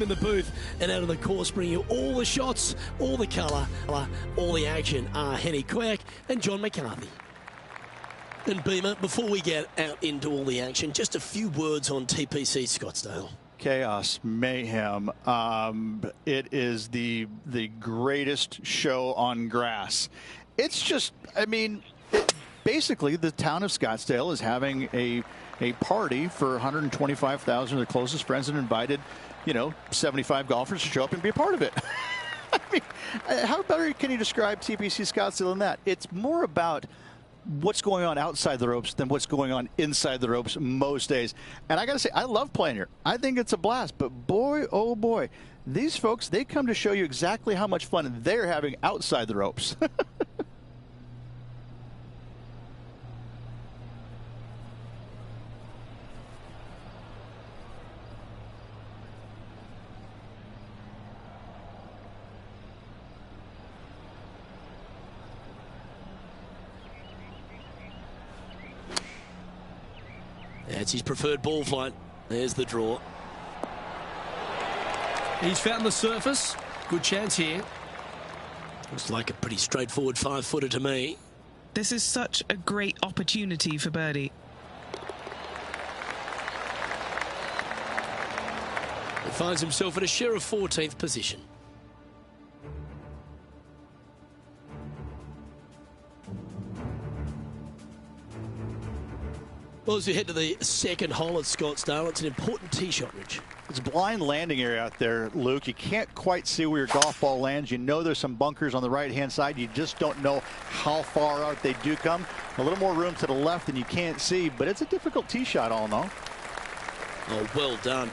In the booth and out on the course, bringing you all the shots, all the colour, all the action are Henny Quirk and John McCarthy. And Beamer, before we get out into all the action, just a few words on TPC Scottsdale. Chaos, mayhem. It is the greatest show on grass. It's just, I mean, basically the town of Scottsdale is having a party for 125,000 of their closest friends and invited, 75 golfers to show up and be a part of it. I mean, how better can you describe TPC Scottsdale than that? It's more about what's going on outside the ropes than what's going on inside the ropes most days. And I got to say, I love playing here. I think it's a blast. But boy, oh boy, these folks, they come to show you exactly how much fun they're having outside the ropes. That's his preferred ball flight. There's the draw. He's found the surface. Good chance here. Looks like a pretty straightforward 5-footer to me. This is such a great opportunity for birdie. He finds himself at a share of 14th position. Well, as we head to the second hole at Scottsdale, it's an important tee shot, Rich. It's a blind landing area out there, Luke. You can't quite see where your golf ball lands. You know there's some bunkers on the right-hand side. You just don't know how far out they do come. A little more room to the left than you can't see, but it's a difficult tee shot all in all. Oh, well done.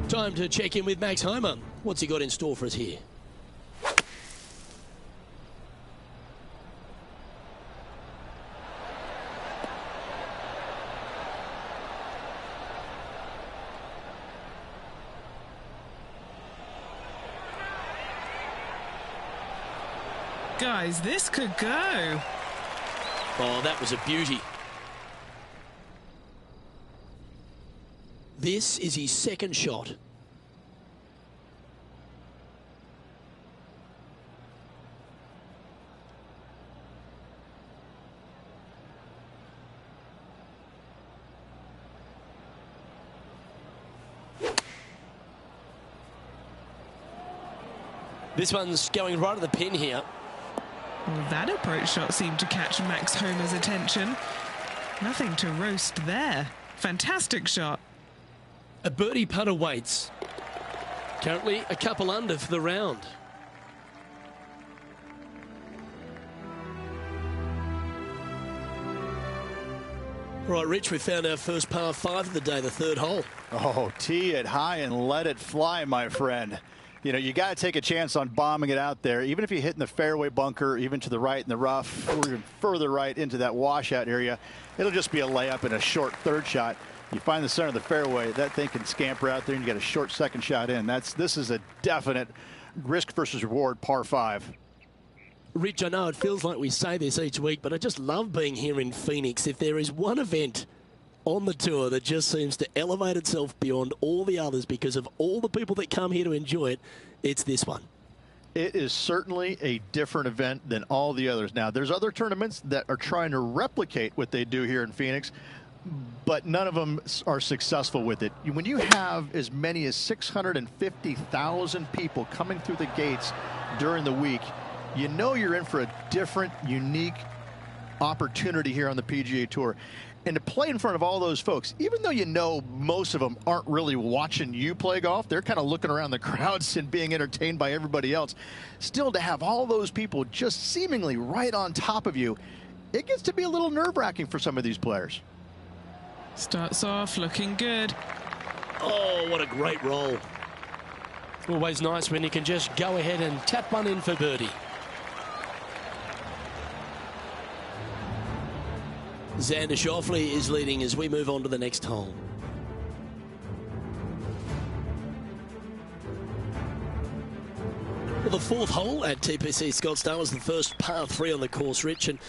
Time to check in with Max Homer. What's he got in store for us here? Guys, this could go. Oh, that was a beauty. This is his second shot. This one's going right at the pin here. Well, that approach shot seemed to catch Max Homer's attention. Nothing to roast there. Fantastic shot. A birdie putt awaits. Currently a couple under for the round. Right, Rich, we found our first par 5 of the day, the third hole. Oh, tee it high and let it fly, my friend. You got to take a chance on bombing it out there. Even if you hit in the fairway bunker, even to the right in the rough, or even further right into that washout area, it'll just be a layup and a short third shot. You find the center of the fairway, that thing can scamper out there, and you got a short second shot in. This is a definite risk versus reward par 5. Rich, I know it feels like we say this each week, but I just love being here in Phoenix. If there is one event on the tour that just seems to elevate itself beyond all the others because of all the people that come here to enjoy it, it's this one. It is certainly a different event than all the others. Now, there's other tournaments that are trying to replicate what they do here in Phoenix, but none of them are successful with it. When you have as many as 650,000 people coming through the gates during the week, you know you're in for a different, unique opportunity here on the PGA Tour. And to play in front of all those folks, even though you know most of them aren't really watching you play golf, they're kind of looking around the crowds and being entertained by everybody else. Still, to have all those people just seemingly right on top of you, it gets to be a little nerve-wracking for some of these players. Starts off looking good. Oh, what a great roll. Always nice when you can just go ahead and tap one in for birdie. Xander Schauffele is leading as we move on to the next hole. Well, the fourth hole at TPC Scottsdale was the first par 3 on the course, Rich, and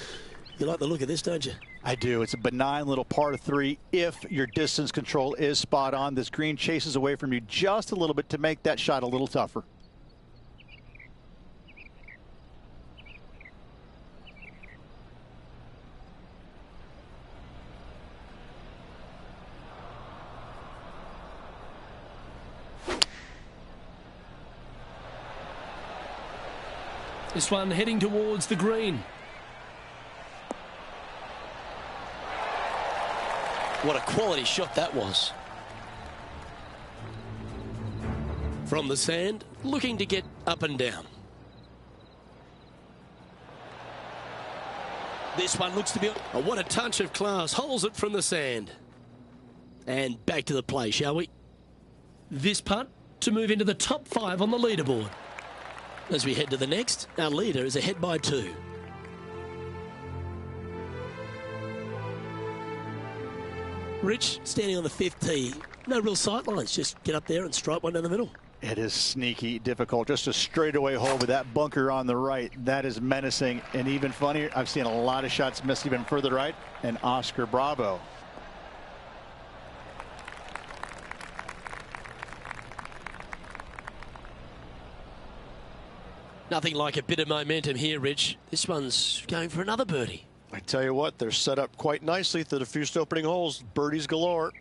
You like the look of this, don't you? I do. It's a benign little par 3 if your distance control is spot on. This green chases away from you just a little bit to make that shot a little tougher. This one heading towards the green. What a quality shot that was. From the sand, looking to get up and down. This one looks to be... Oh, what a touch of class. Holds it from the sand. And back to the play, shall we? This putt to move into the top 5 on the leaderboard. As we head to the next, our leader is ahead by 2. Rich, standing on the 5th tee. No real sight lines. Just get up there and strike one down the middle. It is sneaky difficult. Just a straightaway hole with that bunker on the right. That is menacing. And even funnier, I've seen a lot of shots miss even further right. And Oscar Bravo. Nothing like a bit of momentum here, Rich. This one's going for another birdie. I tell you what, they're set up quite nicely through the first opening holes. Birdies galore.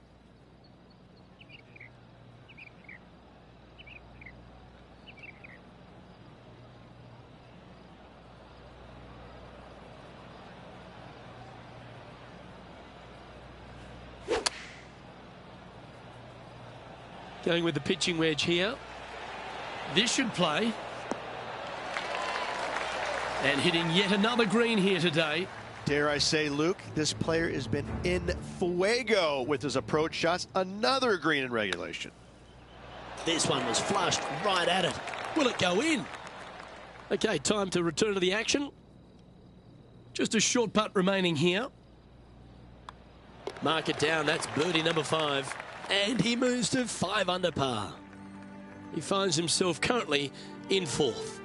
Going with the pitching wedge here. This should play. And hitting yet another green here today. Dare I say, Luke, this player has been in fuego with his approach shots. Another green in regulation. This one was flushed right at it. Will it go in? Okay, time to return to the action. Just a short putt remaining here. Mark it down. That's birdie number 5. And he moves to 5 under par. He finds himself currently in 4th.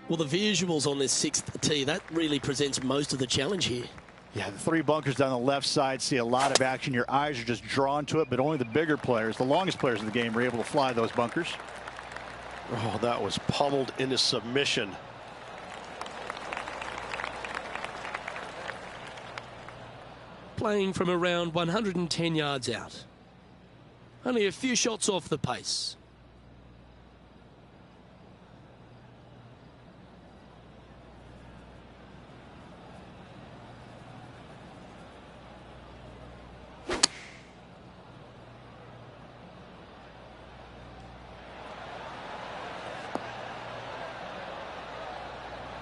Well, the visuals on this 6th tee, that really presents most of the challenge here. Yeah, the 3 bunkers down the left side see a lot of action. Your eyes are just drawn to it, but only the bigger players, the longest players in the game, are able to fly those bunkers. Oh, that was pummeled into submission. Playing from around 110 yards out. Only a few shots off the pace.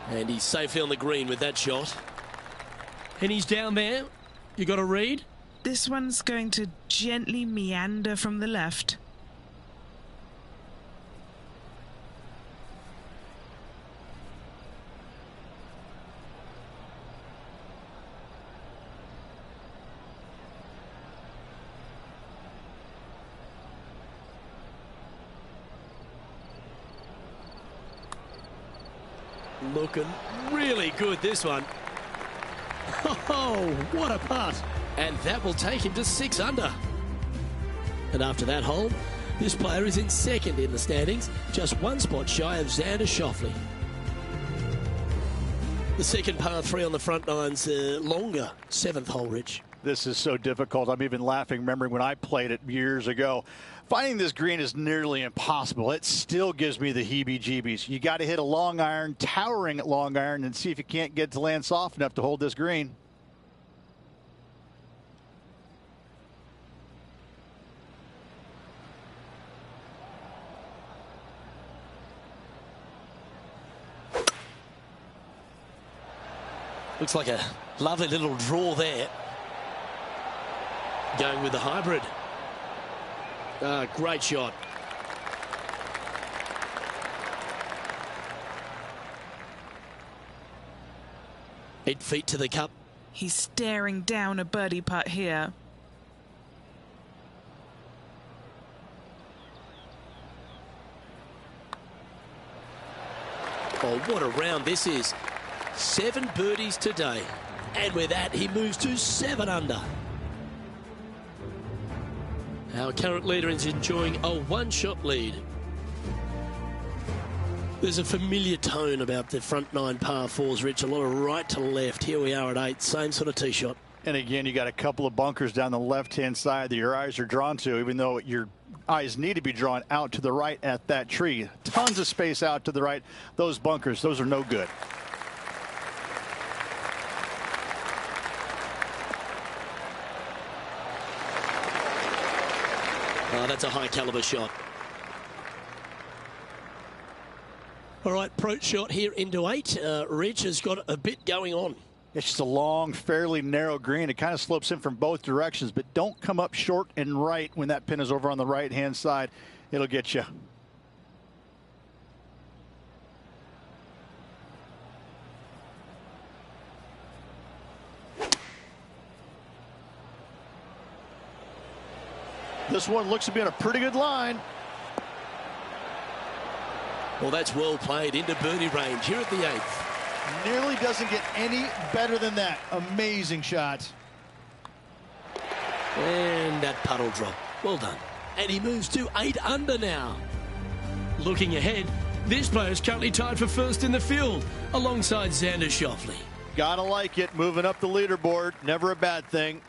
And he's safely on the green with that shot. And he's down there. You got a read? This one's going to gently meander from the left. Looking really good, this one. Oh, what a putt. And that will take him to 6 under. And after that hole, this player is in 2nd in the standings, just 1 spot shy of Xander Schauffele. The second par 3 on the front nine's longer, 7th hole, Rich. This is so difficult. I'm even laughing, remembering when I played it years ago. Finding this green is nearly impossible. It still gives me the heebie-jeebies. You got to hit a long iron, towering at long iron, and see if you can't get to land soft enough to hold this green. Looks like a lovely little draw there. Going with the hybrid. Great shot. Eight feet to the cup. He's staring down a birdie putt here. Oh, what a round this is. 7 birdies today. And with that, he moves to 7 under. Our current leader is enjoying a 1-shot lead. There's a familiar tone about the front 9 par 4s, Rich. A lot of right to left. Here we are at 8. Same sort of tee shot. And again, you got a couple of bunkers down the left-hand side that your eyes are drawn to, even though your eyes need to be drawn out to the right at that tree. Tons of space out to the right. Those bunkers, those are no good. Oh, that's a high caliber shot. All right, approach shot here into 8. Rich has got a bit going on. It's just a long, fairly narrow green. It kind of slopes in from both directions, but don't come up short and right when that pin is over on the right-hand side. It'll get you. This one looks to be on a pretty good line. Well, that's well played into birdie range here at the 8th. Nearly doesn't get any better than that. Amazing shot. And that puddle drop. Well done. And he moves to 8 under now. Looking ahead, this player is currently tied for first in the field alongside Xander Schauffele. Gotta like it. Moving up the leaderboard. Never a bad thing.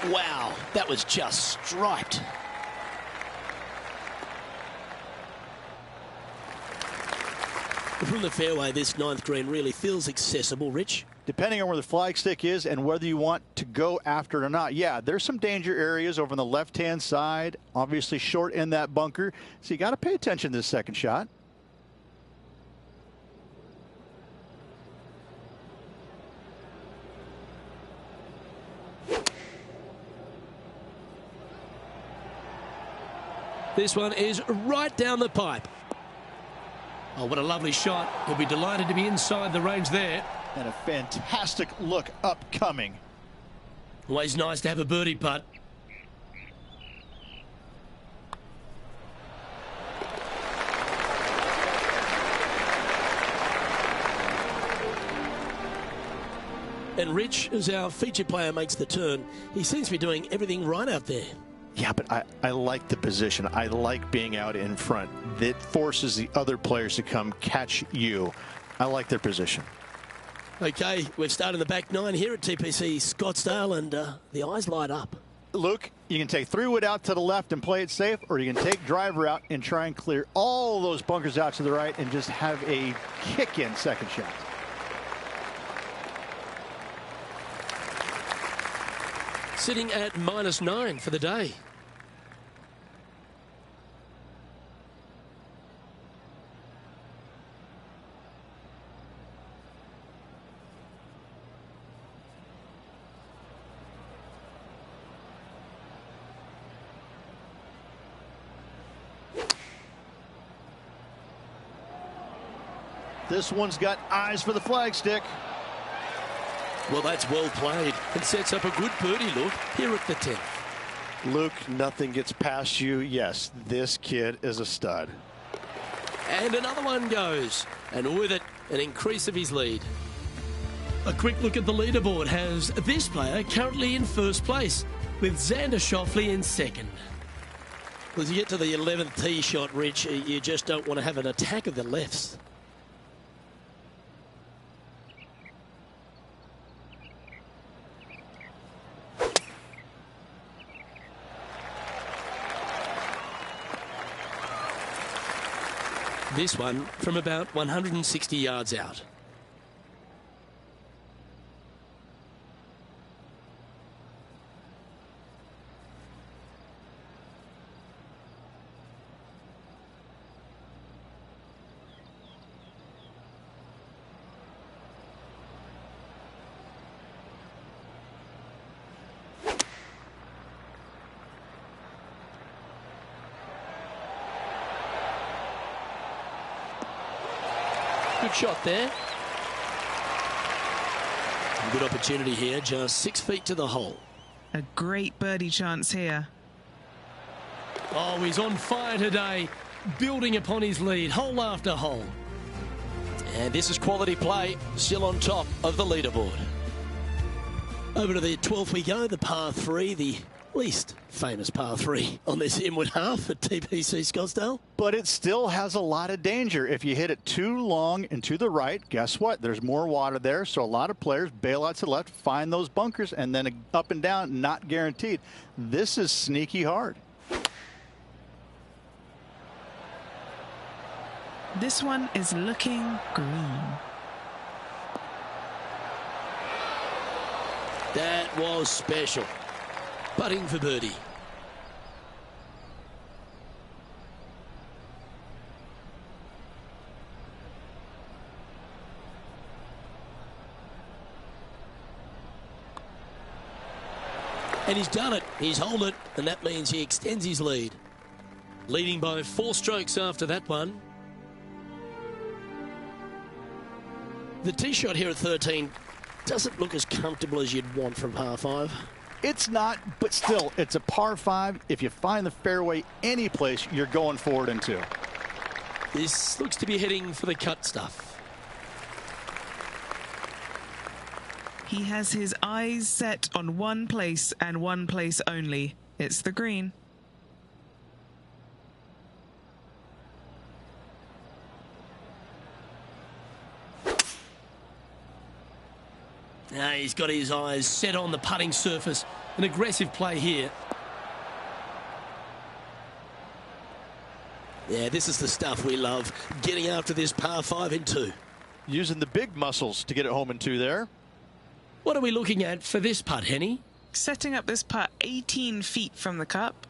Wow, that was just striped. From the fairway, this 9th green really feels accessible, Rich. Depending on where the flagstick is and whether you want to go after it or not. Yeah, there's some danger areas over on the left-hand side. Obviously short in that bunker. So you got to pay attention to this second shot. This one is right down the pipe. Oh, what a lovely shot. He'll be delighted to be inside the range there. And a fantastic look upcoming. Always nice to have a birdie putt. And Rich, as our featured player makes the turn, he seems to be doing everything right out there. Yeah, but I like the position. I like being out in front. That forces the other players to come catch you. I like their position. Okay, we've started the back 9 here at TPC Scottsdale, and the eyes light up. Luke, you can take 3-wood out to the left and play it safe, or you can take driver out and try and clear all those bunkers out to the right and just have a kick-in second shot. Sitting at -9 for the day. This one's got eyes for the flagstick. Well, that's well played. It sets up a good birdie look here at the 10th. Luke, nothing gets past you. Yes, this kid is a stud. And another one goes. And with it, an increase of his lead. A quick look at the leaderboard has this player currently in first place, with Xander Schauffele in second. Well, as you get to the 11th tee shot, Rich, you just don't want to have an attack of the lefts. This one from about 160 yards out. Good shot there. Good opportunity here, just 6 feet to the hole. A great birdie chance here. Oh, he's on fire today, building upon his lead, hole after hole. And this is quality play, still on top of the leaderboard. Over to the 12th we go, the par 3, the least famous par 3 on this inward half at TPC Scottsdale. But it still has a lot of danger. If you hit it too long and to the right, guess what? There's more water there, so a lot of players bail out to the left, find those bunkers, and then up and down, not guaranteed. This is sneaky hard. This one is looking green. That was special. Putting for birdie. And he's done it. He's holed it, and that means he extends his lead. Leading by 4 strokes after that one. The tee shot here at 13 doesn't look as comfortable as you'd want from par 5. It's not, but still, it's a par 5. If you find the fairway any place, you're going forward into. This looks to be heading for the cut stuff. He has his eyes set on one place and one place only. It's the green. Now he's got his eyes set on the putting surface. An aggressive play here. Yeah, this is the stuff we love. Getting after this par 5 in 2. Using the big muscles to get it home in 2 there. What are we looking at for this putt, Henny? Setting up this putt 18 feet from the cup.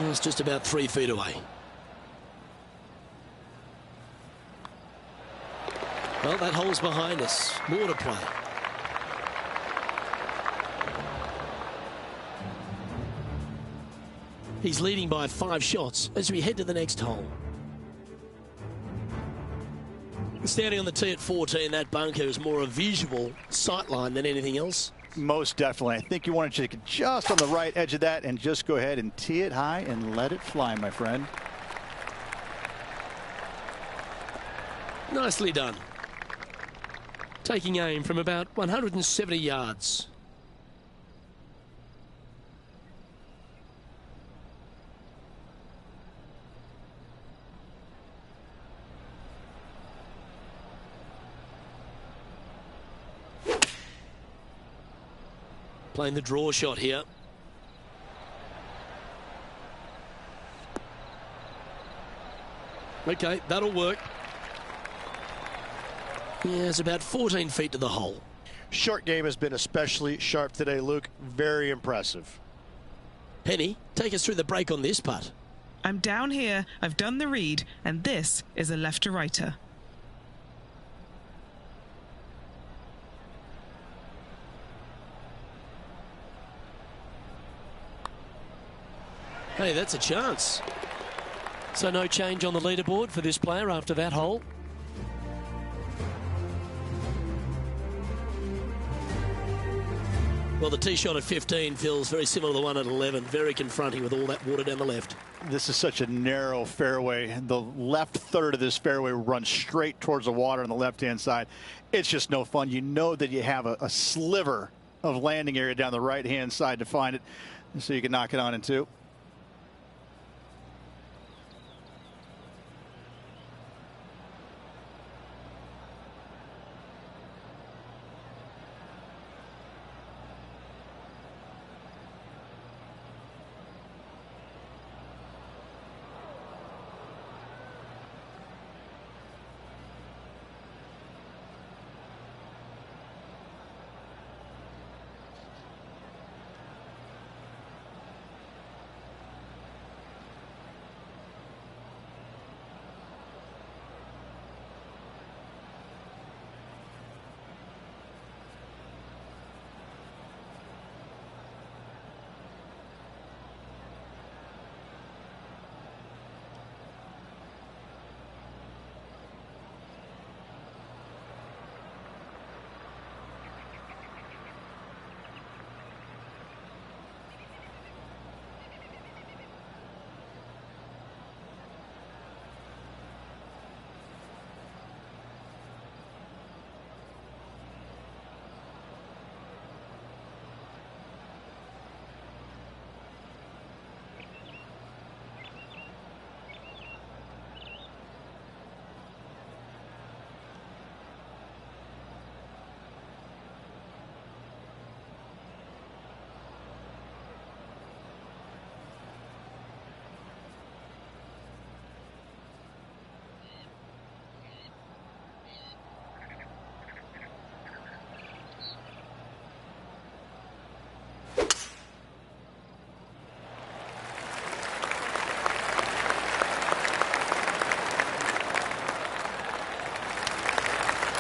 It's just about 3 feet away. Well, that hole's behind us. More to play. He's leading by 5 shots as we head to the next hole. Standing on the tee at 14, that bunker is more a visual sightline than anything else. Most definitely. I think you want to take it just on the right edge of that and just go ahead and tee it high and let it fly, my friend. Nicely done. Taking aim from about 170 yards. Playing the draw shot here. Okay, that'll work. Yeah, it's about 14 feet to the hole. Short game has been especially sharp today, Luke. Very impressive. Henny, take us through the break on this putt. I'm down here, I've done the read, and this is a left-to-righter. Hey, that's a chance. So no change on the leaderboard for this player after that hole. Well, the tee shot at 15 feels very similar to the one at 11. Very confronting with all that water down the left. This is such a narrow fairway. The left third of this fairway runs straight towards the water on the left-hand side. It's just no fun. You know that you have a sliver of landing area down the right-hand side to find it, so you can knock it on in 2.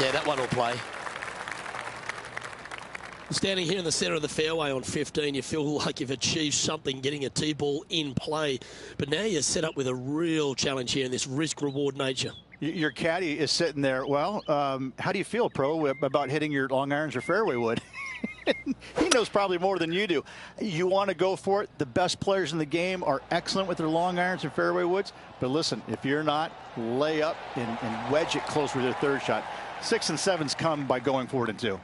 Yeah, that one will play. Standing here in the centre of the fairway on 15, you feel like you've achieved something, getting a tee ball in play. But now you're set up with a real challenge here in this risk-reward nature. Your caddy is sitting there. Well, how do you feel, Pro, about hitting your long irons or fairway wood? He knows probably more than you do. You want to go for it. The best players in the game are excellent with their long irons and fairway woods. But listen, if you're not, lay up and wedge it close with your third shot. 6 and 7s come by going forward in 2.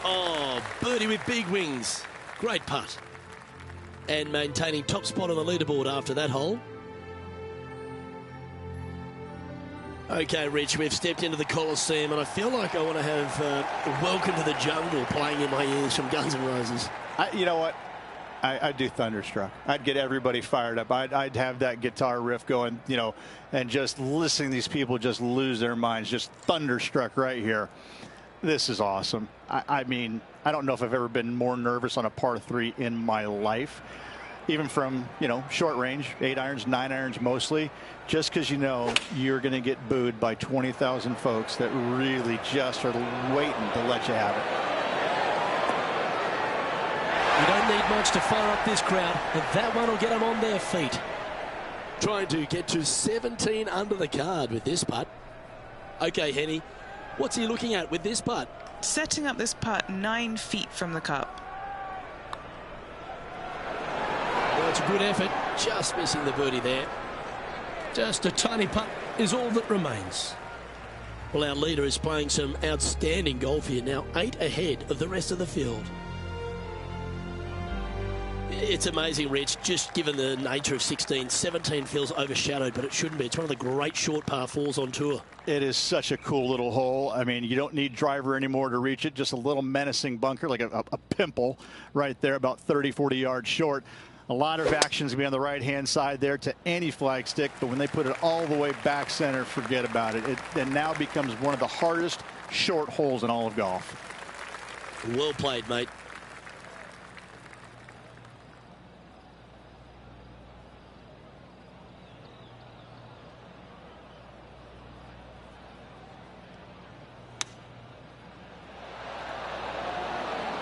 Oh, birdie with big wings. Great putt. And maintaining top spot on the leaderboard after that hole. Okay, Rich, we've stepped into the Coliseum, and I feel like I want to have Welcome to the Jungle playing in my ears from Guns N' Roses. You know what? I'd do Thunderstruck. I'd get everybody fired up. I'd have that guitar riff going, you know, and just listening to these people just lose their minds. Just Thunderstruck right here. This is awesome. I mean, I don't know if I've ever been more nervous on a par 3 in my life. Even from, you know, short range, 8 irons, 9 irons mostly, just because you know you're going to get booed by 20,000 folks that really just are waiting to let you have it. You don't need much to fire up this crowd, and that one will get them on their feet. Trying to get to 17 under the card with this putt. Okay, Henny, what's he looking at with this putt? Setting up this putt 9 feet from the cup. Well, it's a good effort, just missing the birdie there. Just a tiny putt is all that remains. Well, our leader is playing some outstanding golf here now, 8 ahead of the rest of the field. It's amazing, Rich, just given the nature of 16. 17 feels overshadowed, but it shouldn't be. It's one of the great short par 4s on tour. It is such a cool little hole. I mean, you don't need driver anymore to reach it. Just a little menacing bunker, like a pimple right there, about 30, 40 yards short. A lot of actions be on the right-hand side there to any flag stick, but when they put it all the way back center, forget about it. It now becomes one of the hardest short holes in all of golf. Well played, mate.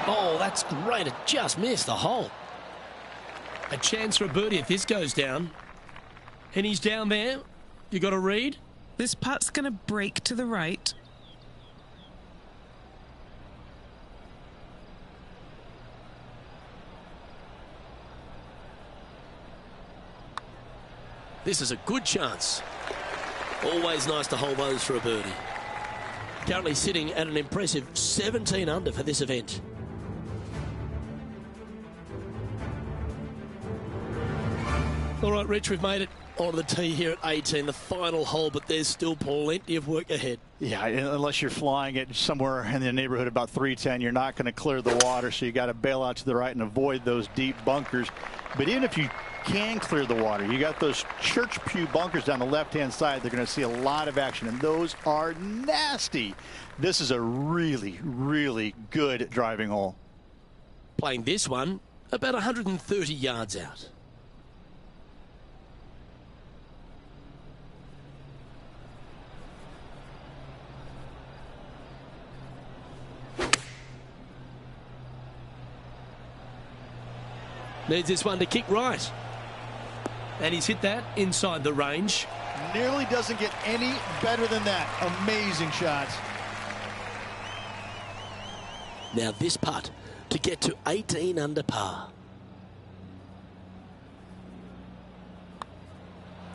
Oh, that's great. It just missed the hole. A chance for a birdie if this goes down. And he's down there. You got a read? This putt's going to break to the right. This is a good chance. Always nice to hold those for a birdie. Currently sitting at an impressive 17 under for this event. All right, Rich, we've made it onto the tee here at 18, the final hole, but there's still plenty of work ahead. Yeah, unless you're flying it somewhere in the neighborhood about 310, you're not going to clear the water, so you got to bail out to the right and avoid those deep bunkers. But even if you can clear the water, you got those church pew bunkers down the left-hand side. They're going to see a lot of action, and those are nasty. This is a really, really good driving hole. Playing this one about 130 yards out. Needs this one to kick right. And he's hit that inside the range. Nearly doesn't get any better than that. Amazing shots. Now this putt to get to 18 under par.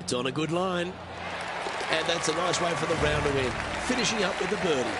It's on a good line. And that's a nice way for the round to end. Finishing up with a birdie.